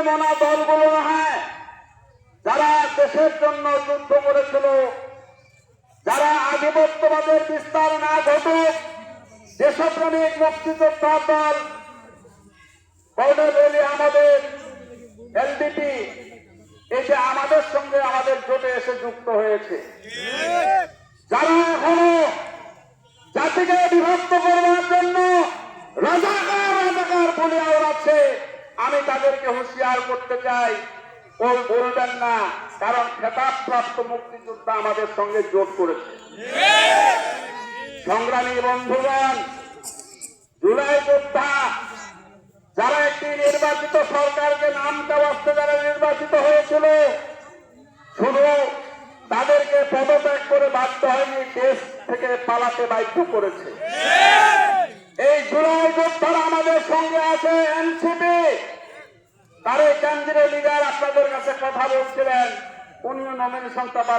মনা দলগুলো নয়, যারা দেশের জন্য যুদ্ধ করেছিল, যারা আধিপত্যবাদের বিস্তার না ঘটুক, দেশপ্রেমিক মুক্তিযোদ্ধা দল বলি আমাদের এলডিপি, এই যে আমাদের সঙ্গে আমাদের জোটে এসে যুক্ত হয়েছে, যারা এখনো জাতিকে বিভক্ত করবার জন্য রাজাকার রাজাকার বলে আওড়াচ্ছে, আমি তাদেরকে হুঁশিয়ার করতে চাই, ওই বলবেন না, কারণ খেতাবপ্রাপ্ত মুক্তিযোদ্ধা আমাদের সঙ্গে জোট করেছে। সংগ্রামী বন্ধুগণ, জুলাই যোদ্ধা যারা একটি নির্বাচিত সরকারকে নামতে বাঁচতে যারা নির্বাচিত হয়েছিল, শুধু তাদেরকে পদত্যাগ করে বাধ্য হয়নি, দেশ থেকে পালাতে বাধ্য করেছে। এই জুলাই যোদ্ধারা আমাদের সঙ্গে আছে এনসিপি, তার এই কেন্দ্রীয় লিডার আপনাদের কাছে কথা বলছিলেন, উনিও নমিনেশনটা